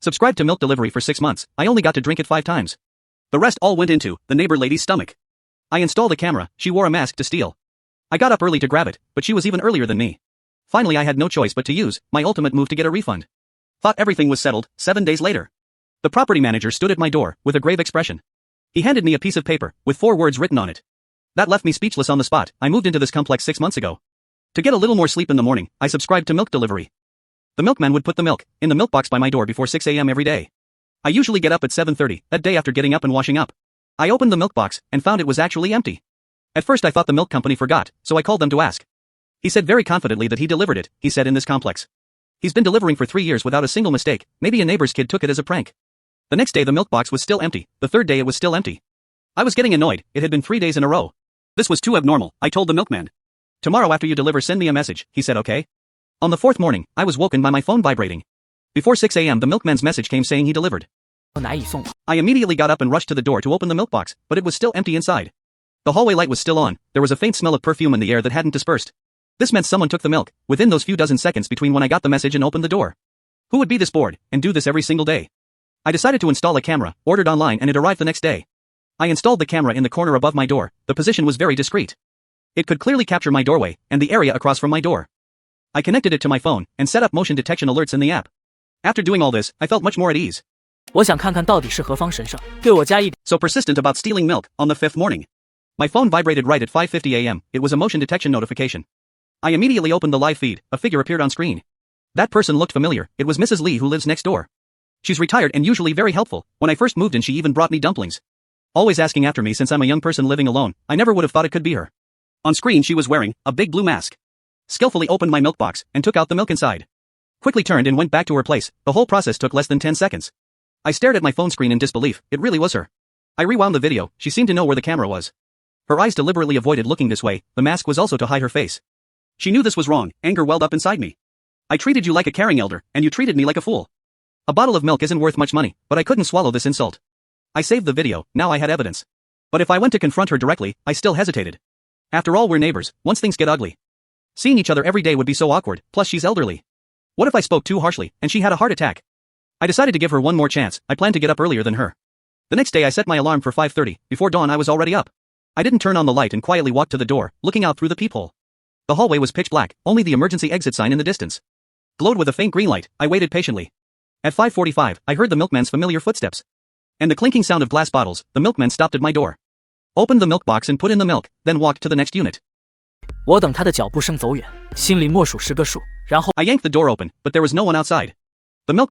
Subscribed to milk delivery for 6 months, I only got to drink it 5 times. The rest all went into the neighbor lady's stomach. I installed a camera, she wore a mask to steal. I got up early to grab it, but she was even earlier than me. Finally I had no choice but to use my ultimate move to get a refund. Thought everything was settled, 7 days later. The property manager stood at my door, with a grave expression. He handed me a piece of paper, with 4 words written on it. That left me speechless on the spot. I moved into this complex 6 months ago. To get a little more sleep in the morning, I subscribed to milk delivery. The milkman would put the milk in the milk box by my door before 6 a.m. every day. I usually get up at 7:30, that day after getting up and washing up. I opened the milk box, and found it was actually empty. At first I thought the milk company forgot, so I called them to ask. He said very confidently that he delivered it, he said in this complex. He's been delivering for 3 years without a single mistake, maybe a neighbor's kid took it as a prank. The next day the milk box was still empty, the third day it was still empty. I was getting annoyed, it had been 3 days in a row. This was too abnormal, I told the milkman. Tomorrow after you deliver send me a message, he said okay. On the 4th morning, I was woken by my phone vibrating. Before 6 a.m. the milkman's message came saying he delivered. I immediately got up and rushed to the door to open the milk box, but it was still empty inside. The hallway light was still on, there was a faint smell of perfume in the air that hadn't dispersed. This meant someone took the milk, within those few dozen seconds between when I got the message and opened the door. Who would be this bored, and do this every single day? I decided to install a camera, ordered online and it arrived the next day. I installed the camera in the corner above my door, the position was very discreet. It could clearly capture my doorway, and the area across from my door. I connected it to my phone, and set up motion detection alerts in the app. After doing all this, I felt much more at ease. 我想看看到底是何方神圣，对我加一点。 So persistent about stealing milk, on the 5th morning. My phone vibrated right at 5:50 a.m., it was a motion detection notification. I immediately opened the live feed, a figure appeared on screen. That person looked familiar, it was Mrs. Lee who lives next door. She's retired and usually very helpful, when I first moved in she even brought me dumplings. Always asking after me since I'm a young person living alone, I never would have thought it could be her. On screen she was wearing a big blue mask. Skillfully opened my milk box, and took out the milk inside. Quickly turned and went back to her place, the whole process took less than 10 seconds. I stared at my phone screen in disbelief, it really was her. I rewound the video, she seemed to know where the camera was. Her eyes deliberately avoided looking this way, the mask was also to hide her face. She knew this was wrong, anger welled up inside me. I treated you like a caring elder, and you treated me like a fool. A bottle of milk isn't worth much money, but I couldn't swallow this insult. I saved the video, now I had evidence. But if I went to confront her directly, I still hesitated. After all we're neighbors, once things get ugly. Seeing each other every day would be so awkward, plus she's elderly. What if I spoke too harshly, and she had a heart attack? I decided to give her one more chance, I planned to get up earlier than her. The next day I set my alarm for 5:30, before dawn I was already up. I didn't turn on the light and quietly walked to the door, looking out through the peephole. The hallway was pitch black, only the emergency exit sign in the distance. Glowed with a faint green light, I waited patiently. At 5:45, I heard the milkman's familiar footsteps. And the clinking sound of glass bottles, the milkman stopped at my door. Opened the milk box and put in the milk, then walked to the next unit. 我等他的脚步声走远，心里默数10个数，然后 I yanked the door open, but there was no one outside. The milk